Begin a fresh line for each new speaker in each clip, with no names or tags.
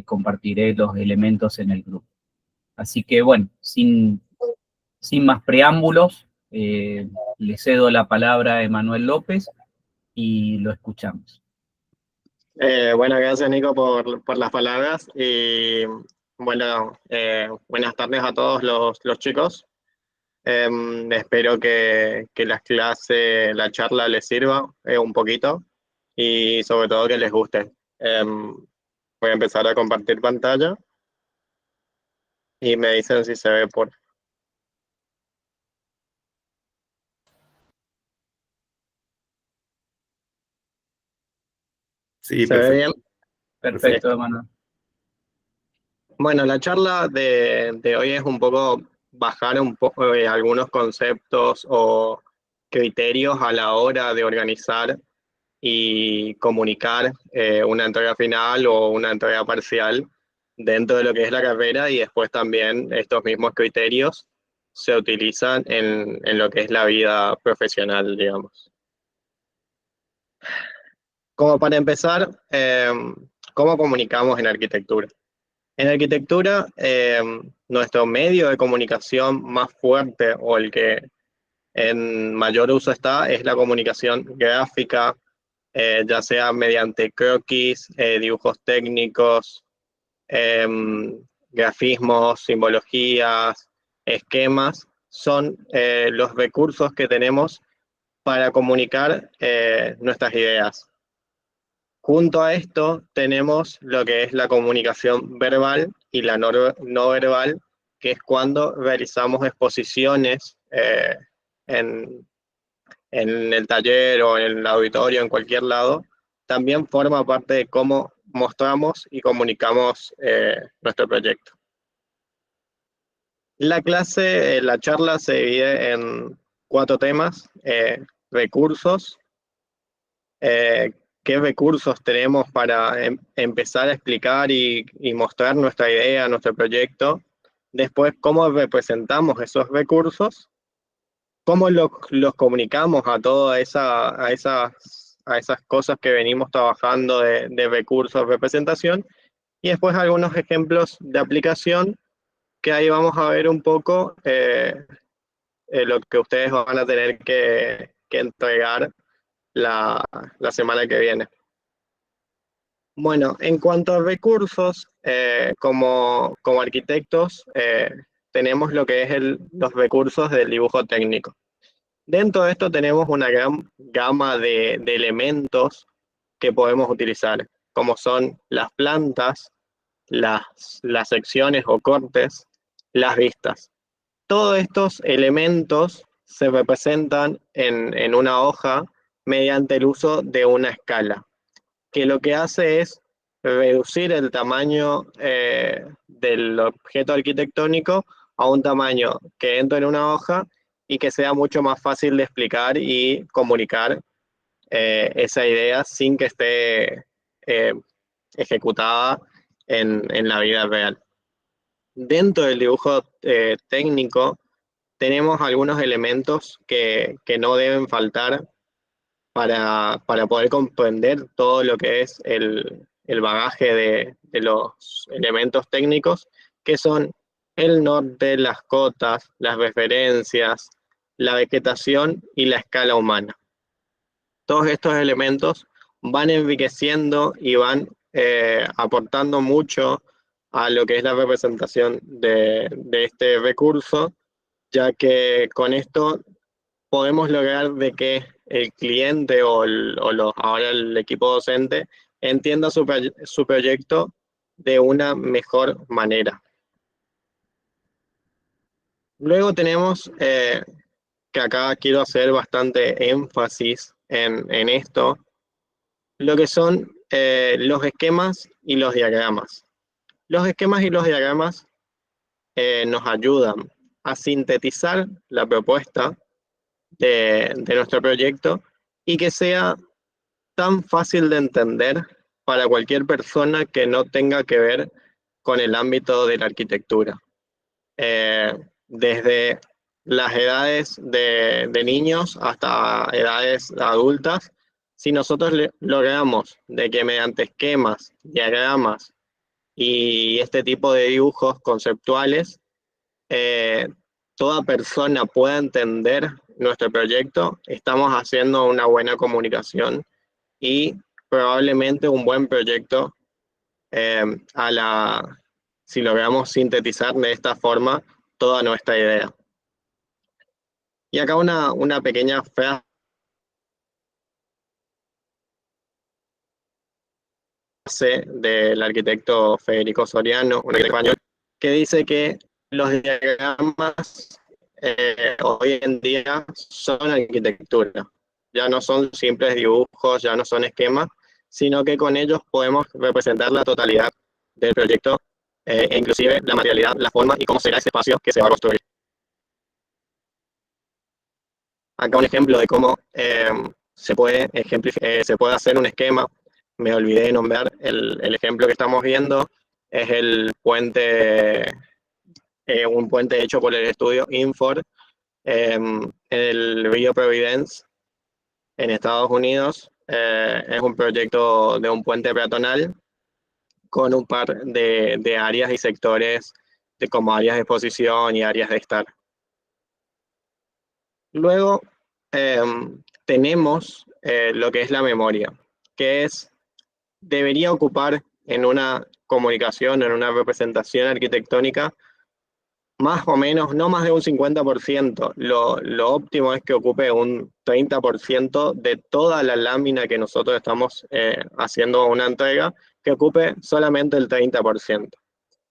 compartiré los elementos en el grupo. Así que bueno, sin más preámbulos, le cedo la palabra a Emanuel López y lo escuchamos.
Bueno, gracias Nico por las palabras y bueno, buenas tardes a todos los chicos. Espero que la charla les sirva un poquito y sobre todo que les guste. Voy a empezar a compartir pantalla y me dicen si se ve por...
Sí,
¿Se ve bien?
Perfecto, Emanuel.
Bueno, la charla de hoy es un poco bajar un poco algunos conceptos o criterios a la hora de organizar y comunicar una entrega final o una entrega parcial dentro de lo que es la carrera, y después también estos mismos criterios se utilizan en lo que es la vida profesional, digamos. Como para empezar, ¿cómo comunicamos en arquitectura? En arquitectura, nuestro medio de comunicación más fuerte o el que en mayor uso está es la comunicación gráfica, ya sea mediante croquis, dibujos técnicos, grafismos, simbologías, esquemas. Son los recursos que tenemos para comunicar nuestras ideas. Junto a esto tenemos lo que es la comunicación verbal y la no verbal, que es cuando realizamos exposiciones en el taller o en el auditorio, en cualquier lado. También forma parte de cómo mostramos y comunicamos nuestro proyecto. La charla se divide en 4 temas: recursos, qué recursos tenemos para empezar a explicar y mostrar nuestra idea, nuestro proyecto. Después, cómo representamos esos recursos, cómo los comunicamos a todas esas cosas que venimos trabajando de recursos, representación, y después algunos ejemplos de aplicación, que ahí vamos a ver un poco lo que ustedes van a tener que entregar la semana que viene. Bueno, en cuanto a recursos, como arquitectos, tenemos lo que es los recursos del dibujo técnico. Dentro de esto tenemos una gran gama de elementos que podemos utilizar, como son las plantas, las secciones o cortes, las vistas. Todos estos elementos se representan en una hoja mediante el uso de una escala, que lo que hace es reducir el tamaño del objeto arquitectónico a un tamaño que entre en una hoja y que sea mucho más fácil de explicar y comunicar esa idea sin que esté ejecutada en la vida real. Dentro del dibujo técnico tenemos algunos elementos que no deben faltar para poder comprender todo lo que es el bagaje de los elementos técnicos, que son el norte, las cotas, las referencias, la vegetación y la escala humana. Todos estos elementos van enriqueciendo y van aportando mucho a lo que es la representación de este recurso, ya que con esto podemos lograr de que el cliente ahora el equipo docente entienda su proyecto de una mejor manera. Luego tenemos que acá quiero hacer bastante énfasis en esto, lo que son los esquemas y los diagramas. Los esquemas y los diagramas nos ayudan a sintetizar la propuesta de nuestro proyecto y que sea tan fácil de entender para cualquier persona que no tenga que ver con el ámbito de la arquitectura. Desde las edades de niños hasta edades adultas, si nosotros logramos de que mediante esquemas, diagramas y este tipo de dibujos conceptuales, toda persona pueda entender nuestro proyecto, estamos haciendo una buena comunicación y probablemente un buen proyecto, si logramos sintetizar de esta forma toda nuestra idea. Y acá una pequeña frase del arquitecto Federico Soriano, un arquitecto español, que dice que los diagramas hoy en día son arquitectura. Ya no son simples dibujos, ya no son esquemas, sino que con ellos podemos representar la totalidad del proyecto, e inclusive la materialidad, la forma y cómo será ese espacio que se va a construir. Acá un ejemplo de cómo se puede hacer un esquema. Me olvidé de nombrar el ejemplo que estamos viendo, es el puente, un puente hecho por el estudio Infor en el río Providence, en Estados Unidos. Es un proyecto de un puente peatonal con un par de áreas y sectores como áreas de exposición y áreas de estar. Luego tenemos lo que es la memoria, que debería ocupar en una comunicación, en una representación arquitectónica, más o menos, no más de un 50%. Lo óptimo es que ocupe un 30% de toda la lámina que nosotros estamos haciendo una entrega, que ocupe solamente el 30%.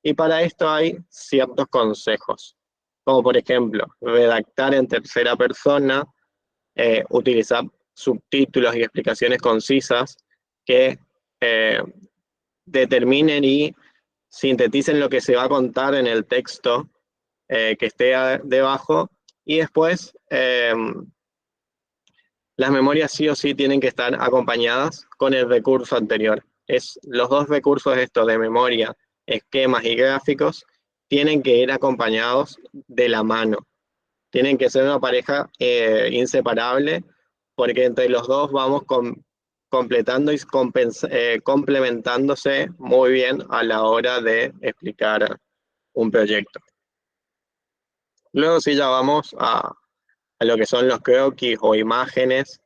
Y para esto hay ciertos consejos, como por ejemplo, redactar en tercera persona, utilizar subtítulos y explicaciones concisas que determinen y sinteticen lo que se va a contar en el texto que esté debajo, y después las memorias sí o sí tienen que estar acompañadas con el recurso anterior. Los dos recursos estos de memoria, esquemas y gráficos, tienen que ir acompañados de la mano. Tienen que ser una pareja inseparable, porque entre los dos vamos completando y complementándose muy bien a la hora de explicar un proyecto. Luego sí ya vamos a lo que son los croquis o imágenes,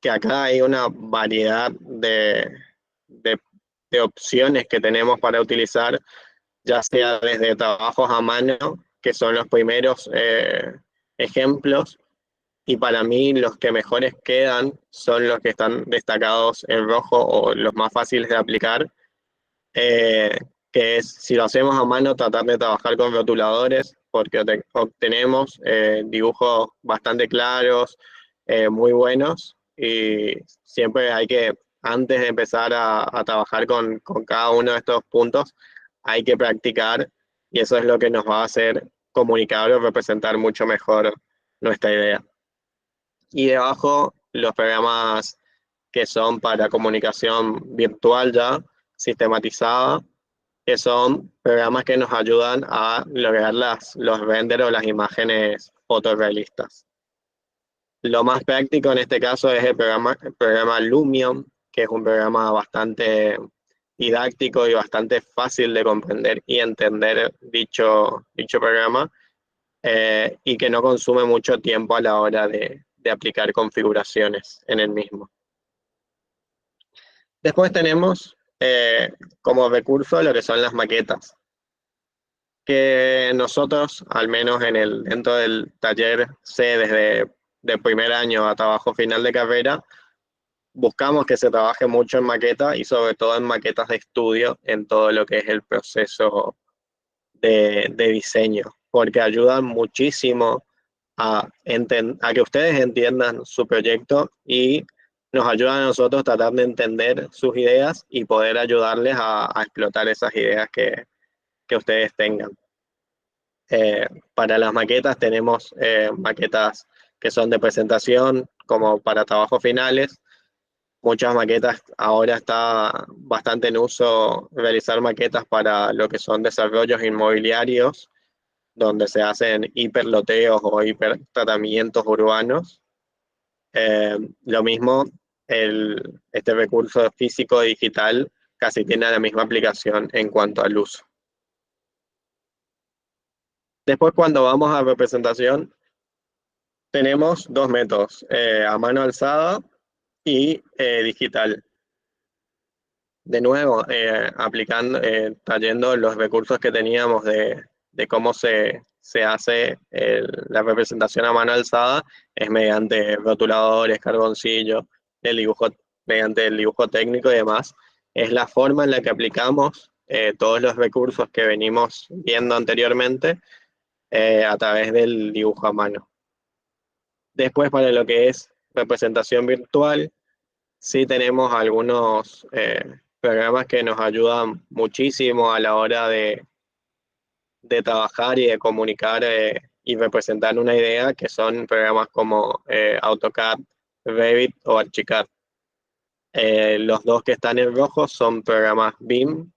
que acá hay una variedad de opciones que tenemos para utilizar, ya sea desde trabajos a mano, que son los primeros ejemplos, y para mí los que mejores quedan son los que están destacados en rojo o los más fáciles de aplicar, que es, si lo hacemos a mano, tratar de trabajar con rotuladores, porque obtenemos dibujos bastante claros, muy buenos, y siempre hay que, antes de empezar a trabajar con cada uno de estos puntos, hay que practicar, y eso es lo que nos va a hacer comunicar o representar mucho mejor nuestra idea. Y debajo los programas que son para comunicación virtual ya, sistematizada, que son programas que nos ayudan a lograr los renders o las imágenes fotorrealistas. Lo más práctico en este caso es el programa Lumion, que es un programa bastante didáctico y bastante fácil de comprender y entender dicho programa, y que no consume mucho tiempo a la hora de aplicar configuraciones en el mismo. Después tenemos como recurso lo que son las maquetas, que nosotros, al menos dentro del taller C, desde de primer año a trabajo final de carrera, buscamos que se trabaje mucho en maqueta y sobre todo en maquetas de estudio en todo lo que es el proceso de diseño, porque ayudan muchísimo a que ustedes entiendan su proyecto y nos ayudan a nosotros a tratar de entender sus ideas y poder ayudarles a explotar esas ideas que ustedes tengan. Para las maquetas tenemos maquetas que son de presentación, como para trabajos finales. Muchas maquetas, ahora está bastante en uso realizar maquetas para lo que son desarrollos inmobiliarios, donde se hacen hiperloteos o hipertratamientos urbanos. Lo mismo, este recurso físico digital casi tiene la misma aplicación en cuanto al uso. Después, cuando vamos a representación, tenemos dos métodos, a mano alzada y digital. De nuevo, trayendo los recursos que teníamos de cómo se hace la representación a mano alzada, es mediante rotuladores, carboncillo, mediante el dibujo técnico y demás. Es la forma en la que aplicamos todos los recursos que venimos viendo anteriormente a través del dibujo a mano. Después, para lo que es representación virtual, sí tenemos algunos programas que nos ayudan muchísimo a la hora de trabajar y de comunicar y representar una idea, que son programas como AutoCAD, Revit o Archicad. Los dos que están en rojo son programas BIM,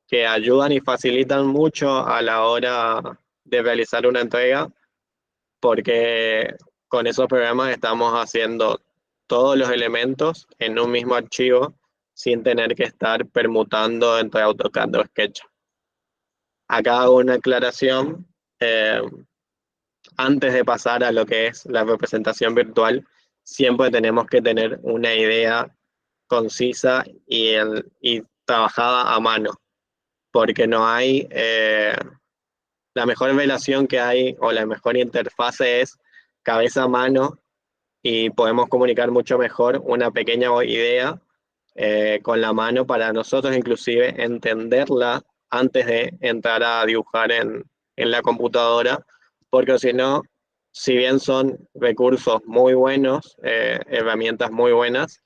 que ayudan y facilitan mucho a la hora de realizar una entrega, porque con esos programas estamos haciendo todos los elementos en un mismo archivo sin tener que estar permutando entre AutoCAD o SketchUp. Acá hago una aclaración. Antes de pasar a lo que es la representación virtual, siempre tenemos que tener una idea concisa y trabajada a mano, porque no hay, la mejor relación que hay o la mejor interfase es cabeza a mano, y podemos comunicar mucho mejor una pequeña idea con la mano para nosotros inclusive entenderla antes de entrar a dibujar en la computadora, porque si no, si bien son recursos muy buenos, herramientas muy buenas,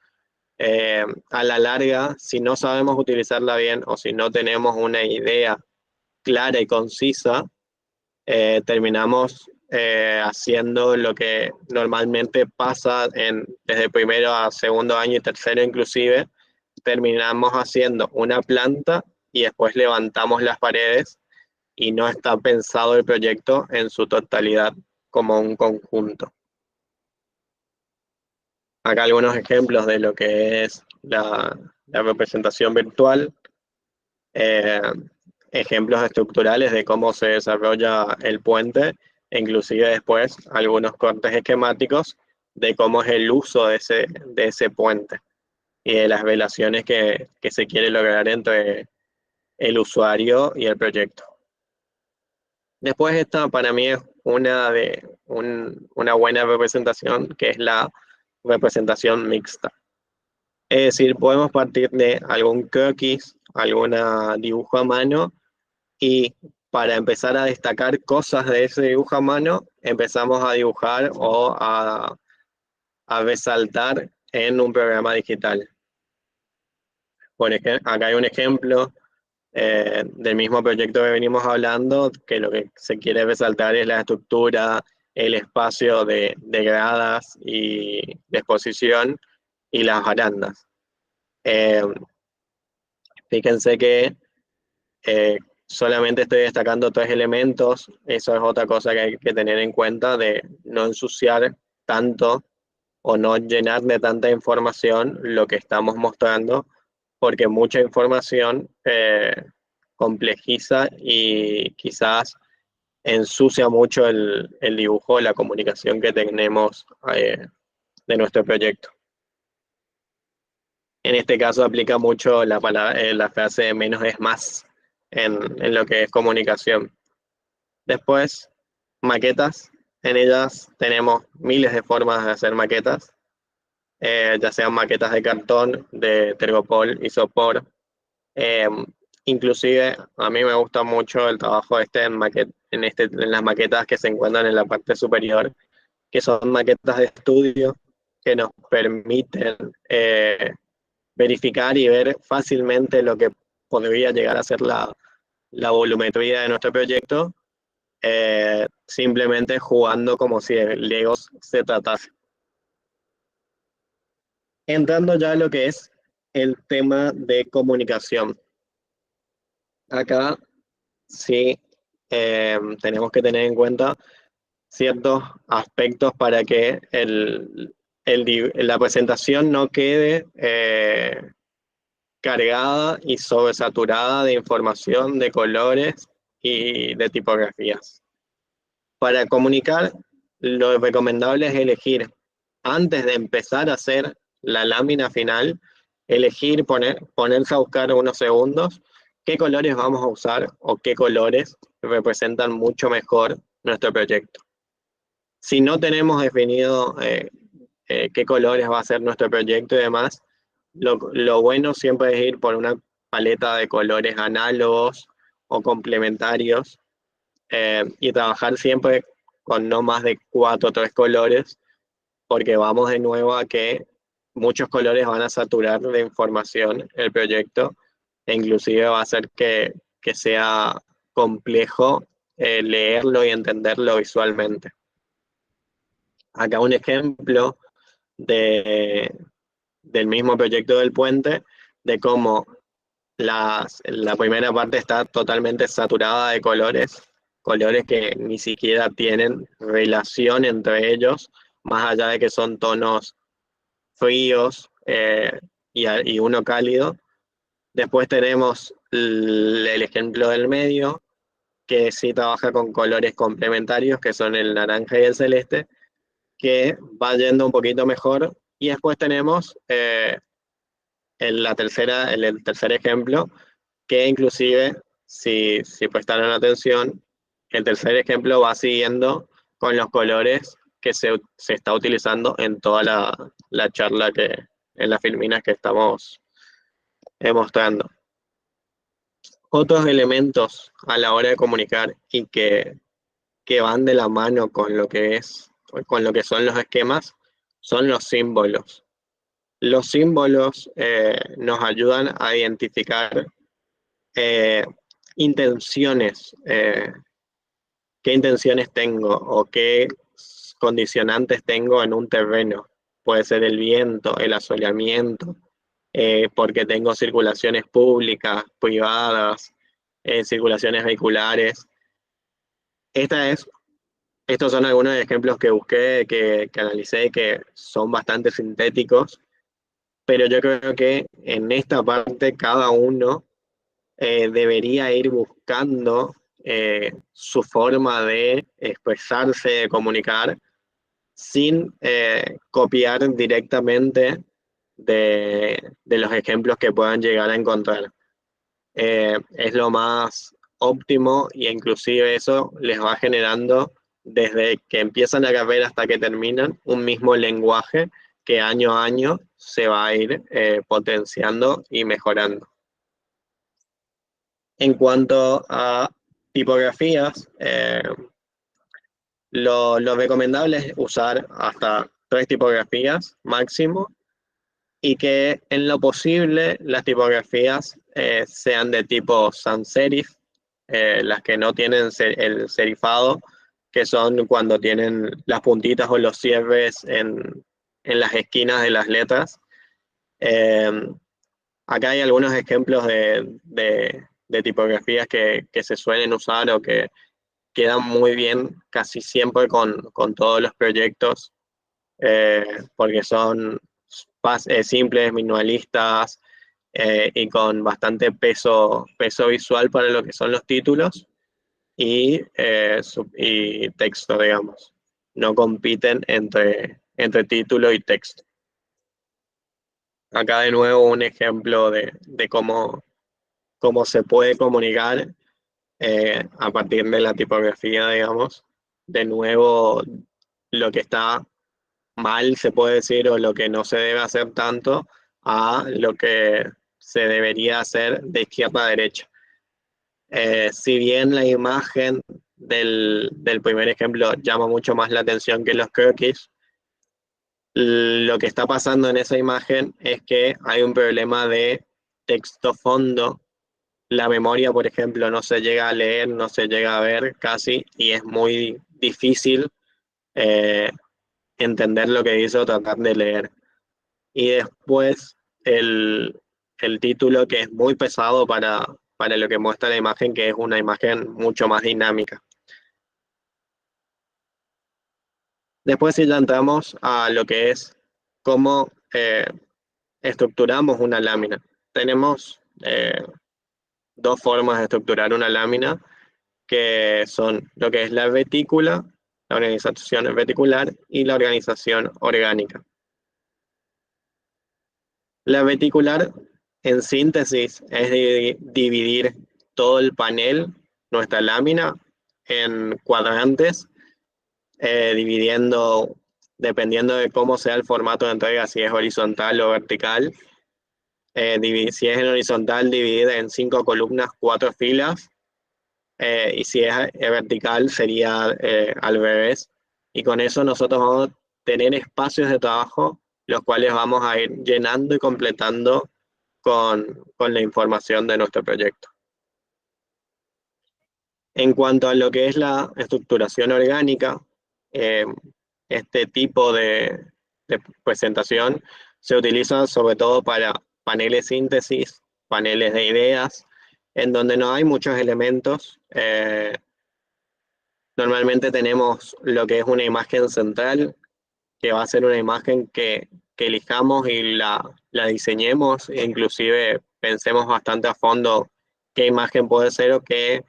a la larga, si no sabemos utilizarla bien o si no tenemos una idea clara y concisa, terminamos haciendo lo que normalmente pasa desde primero a segundo año y tercero inclusive. Terminamos haciendo una planta y después levantamos las paredes y no está pensado el proyecto en su totalidad como un conjunto. Acá algunos ejemplos de lo que es la representación virtual. Ejemplos estructurales de cómo se desarrolla el puente, e inclusive después algunos cortes esquemáticos de cómo es el uso de ese puente y de las relaciones que se quiere lograr entre el usuario y el proyecto. Después esta para mí es una buena representación, que es la representación mixta. Es decir, podemos partir de algún croquis, alguna dibujo a mano, y para empezar a destacar cosas de ese dibujo a mano, empezamos a dibujar o a resaltar en un programa digital. Por ejemplo, acá hay un ejemplo del mismo proyecto que venimos hablando, que lo que se quiere resaltar es la estructura, el espacio de gradas y de exposición y las barandas. Fíjense que solamente estoy destacando 3 elementos. Eso es otra cosa que hay que tener en cuenta, de no ensuciar tanto o no llenar de tanta información lo que estamos mostrando, porque mucha información complejiza y quizás ensucia mucho el dibujo, la comunicación que tenemos de nuestro proyecto. En este caso aplica mucho la frase menos es más en lo que es comunicación. Después, maquetas. En ellas tenemos miles de formas de hacer maquetas, ya sean maquetas de cartón, de tergopol, isopor. Inclusive a mí me gusta mucho el trabajo en las maquetas que se encuentran en la parte superior, que son maquetas de estudio que nos permiten verificar y ver fácilmente lo que podría llegar a ser la volumetría de nuestro proyecto, simplemente jugando como si de Legos se tratase. Entrando ya a lo que es el tema de comunicación. Acá sí tenemos que tener en cuenta ciertos aspectos para que la presentación no quede cargada y sobresaturada de información, de colores y de tipografías. Para comunicar, lo recomendable es elegir, antes de empezar a hacer la lámina final, elegir, ponerse a buscar unos segundos qué colores vamos a usar o qué colores representan mucho mejor nuestro proyecto. Si no tenemos definido qué colores va a ser nuestro proyecto y demás, lo bueno siempre es ir por una paleta de colores análogos o complementarios y trabajar siempre con no más de 4 o 3 colores, porque vamos de nuevo a que muchos colores van a saturar de información el proyecto e inclusive va a hacer que sea complejo leerlo y entenderlo visualmente. Acá un ejemplo del mismo proyecto del puente, de cómo la primera parte está totalmente saturada de colores que ni siquiera tienen relación entre ellos, más allá de que son tonos fríos y uno cálido. Después tenemos el ejemplo del medio, que sí trabaja con colores complementarios, que son el naranja y el celeste, que va yendo un poquito mejor. Y después tenemos el tercer ejemplo, que inclusive, si prestaron atención, el tercer ejemplo va siguiendo con los colores que se está utilizando en toda la charla, en las filminas que estamos mostrando. Otros elementos a la hora de comunicar y que van de la mano con lo que son los esquemas, son los símbolos. Los símbolos nos ayudan a identificar intenciones, qué intenciones tengo o qué condicionantes tengo en un terreno. Puede ser el viento, el asoleamiento, porque tengo circulaciones públicas, privadas, circulaciones vehiculares. Estos son algunos ejemplos que busqué, que analicé, que son bastante sintéticos, pero yo creo que en esta parte cada uno debería ir buscando su forma de expresarse, de comunicar, sin copiar directamente de los ejemplos que puedan llegar a encontrar. Es lo más óptimo e inclusive eso les va generando, desde que empiezan la carrera hasta que terminan, un mismo lenguaje que año a año se va a ir potenciando y mejorando. En cuanto a tipografías, lo recomendable es usar hasta 3 tipografías máximo, y que en lo posible las tipografías sean de tipo sans serif, las que no tienen el serifado, que son cuando tienen las puntitas o los cierres en las esquinas de las letras. Acá hay algunos ejemplos de tipografías que se suelen usar o que quedan muy bien casi siempre con todos los proyectos, porque son simples, minimalistas y con bastante peso visual para lo que son los títulos y texto, digamos. No compiten entre título y texto. Acá de nuevo un ejemplo de cómo se puede comunicar a partir de la tipografía, digamos. De nuevo, lo que está mal, se puede decir, o lo que no se debe hacer tanto, a lo que se debería hacer de izquierda a derecha. Si bien la imagen del primer ejemplo llama mucho más la atención que los croquis, lo que está pasando en esa imagen es que hay un problema de texto fondo. La memoria, por ejemplo, no se llega a leer, no se llega a ver casi, y es muy difícil entender lo que dice o tratar de leer. Y después el título, que es muy pesado para lo que muestra la imagen, que es una imagen mucho más dinámica. Después sí ya entramos a lo que es cómo estructuramos una lámina. tenemos dos formas de estructurar una lámina, que son lo que es la retícula, la organización reticular y la organización orgánica. La reticular, en síntesis, es dividir todo el panel, nuestra lámina, en cuadrantes, dividiendo, dependiendo de cómo sea el formato de entrega, si es horizontal o vertical. Si es en horizontal, dividida en 5 columnas, 4 filas, y si es vertical, sería al revés. Y con eso nosotros vamos a tener espacios de trabajo, los cuales vamos a ir llenando y completando con la información de nuestro proyecto. En cuanto a lo que es la estructuración orgánica, este tipo de presentación se utiliza sobre todo para paneles síntesis, paneles de ideas, en donde no hay muchos elementos. Normalmente tenemos lo que es una imagen central, que va a ser una imagen que elijamos y la diseñemos, e inclusive pensemos bastante a fondo qué imagen puede ser o qué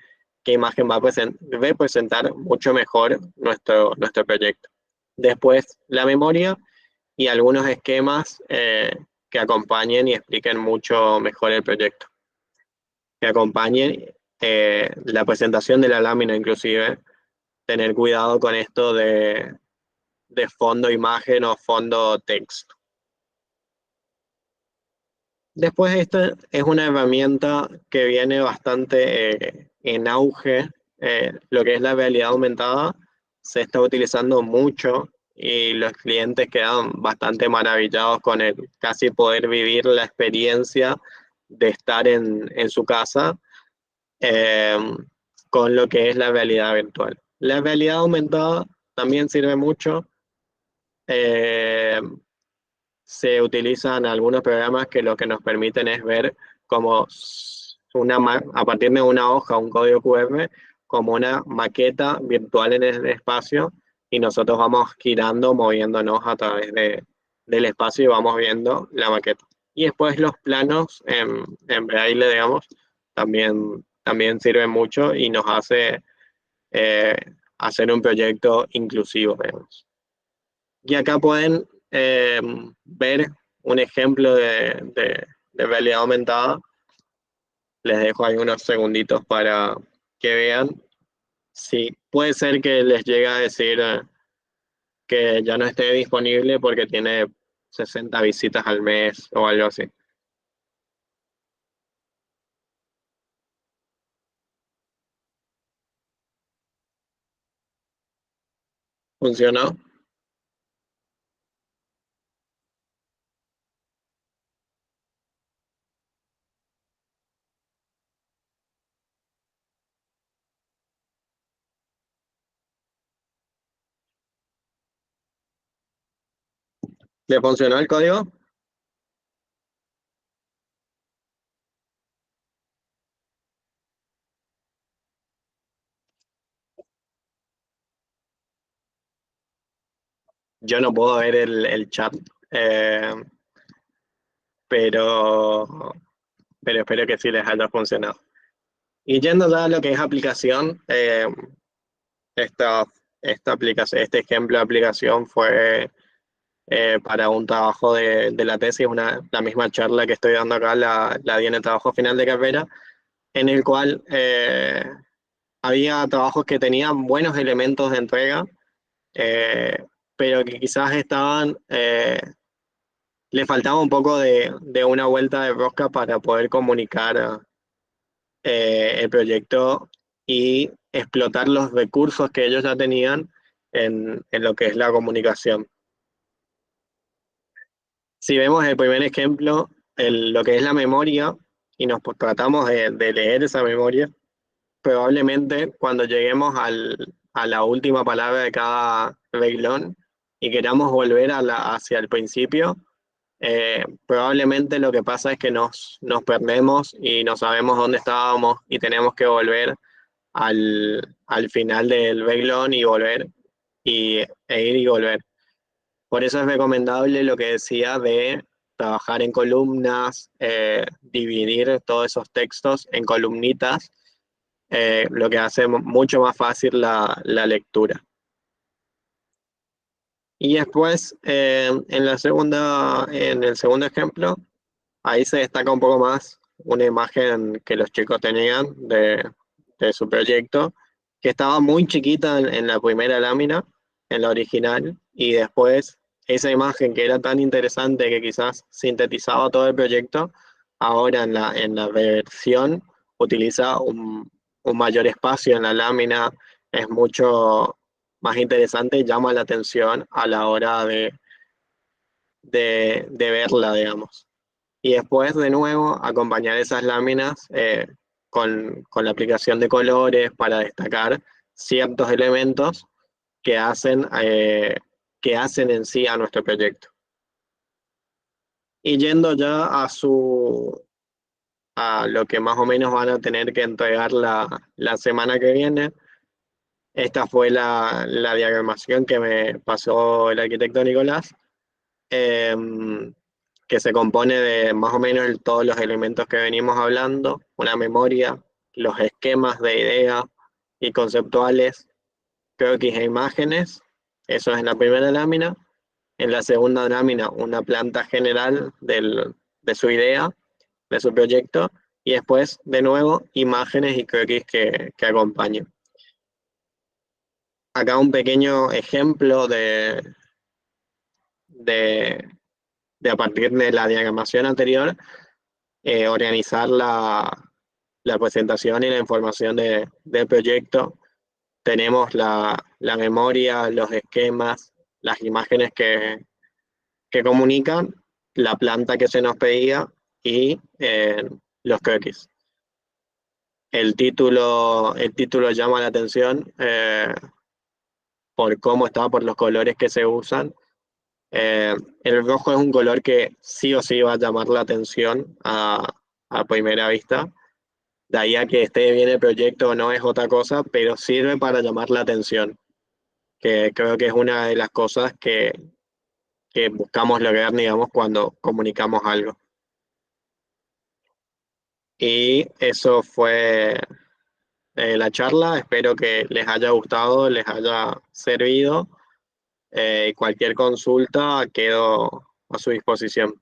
imagen va a representar mucho mejor nuestro proyecto. Después, la memoria y algunos esquemas que acompañen y expliquen mucho mejor el proyecto. Que acompañen la presentación de la lámina inclusive, tener cuidado con esto de fondo imagen o fondo texto. Después esta es una herramienta que viene bastante en auge, lo que es la realidad aumentada, se está utilizando mucho y los clientes quedan bastante maravillados con el casi poder vivir la experiencia de estar en su casa con lo que es la realidad virtual. La realidad aumentada también sirve mucho. Se utilizan algunos programas que lo que nos permiten es ver como a partir de una hoja, un código QR, como una maqueta virtual en el espacio, y nosotros vamos girando, moviéndonos a través del espacio y vamos viendo la maqueta. Y después los planos en braille, digamos, también sirven mucho y nos hace hacer un proyecto inclusivo, digamos. Y acá pueden ver un ejemplo de realidad aumentada. Les dejo ahí unos segunditos para que vean. Sí, puede ser que les llegue a decir que ya no esté disponible porque tiene 60 visitas al mes o algo así. ¿Funcionó? ¿Le funcionó el código? Yo no puedo ver el chat, eh, pero, pero espero que sí les haya funcionado. Y yendo ya a lo que es aplicación, esta, este ejemplo de aplicación fue para un trabajo de la tesis, la misma charla que estoy dando acá, la di en el trabajo final de carrera, en el cual había trabajos que tenían buenos elementos de entrega, pero que quizás le faltaba un poco de una vuelta de rosca para poder comunicar el proyecto y explotar los recursos que ellos ya tenían en lo que es la comunicación. Si vemos el primer ejemplo, lo que es la memoria, y nos tratamos de leer esa memoria, probablemente cuando lleguemos a la última palabra de cada reglón y queramos volver hacia el principio, probablemente lo que pasa es que nos perdemos y no sabemos dónde estábamos y tenemos que volver al final del reglón y volver e ir y volver. Por eso es recomendable lo que decía de trabajar en columnas, dividir todos esos textos en columnitas, lo que hace mucho más fácil la lectura. Y después, en el segundo ejemplo, ahí se destaca un poco más una imagen que los chicos tenían de su proyecto, que estaba muy chiquita en la primera lámina, en la original, y después esa imagen que era tan interesante que quizás sintetizaba todo el proyecto, ahora en la versión utiliza un mayor espacio en la lámina, es mucho más interesante y llama la atención a la hora de verla, digamos. Y después, de nuevo, acompañar esas láminas con la aplicación de colores para destacar ciertos elementos que hacen en sí a nuestro proyecto. Y yendo ya a lo que más o menos van a tener que entregar la semana que viene, esta fue la diagramación que me pasó el arquitecto Nicolás, que se compone de más o menos todos los elementos que venimos hablando, una memoria, los esquemas de ideas y conceptuales, croquis e imágenes, eso es en la primera lámina. En la segunda lámina, una planta general de su idea, de su proyecto, y después, de nuevo, imágenes y croquis que acompañan. Acá un pequeño ejemplo de a partir de la diagramación anterior, organizar la presentación y la información del proyecto. Tenemos la memoria, los esquemas, las imágenes que comunican, la planta que se nos pedía y los croquis. El título llama la atención por cómo está, por los colores que se usan. El rojo es un color que sí o sí va a llamar la atención a primera vista. De ahí a que esté bien el proyecto no es otra cosa, pero sirve para llamar la atención, que creo que es una de las cosas que buscamos lograr, digamos, cuando comunicamos algo. Y eso fue la charla. Espero que les haya gustado, les haya servido. Cualquier consulta quedo a su disposición.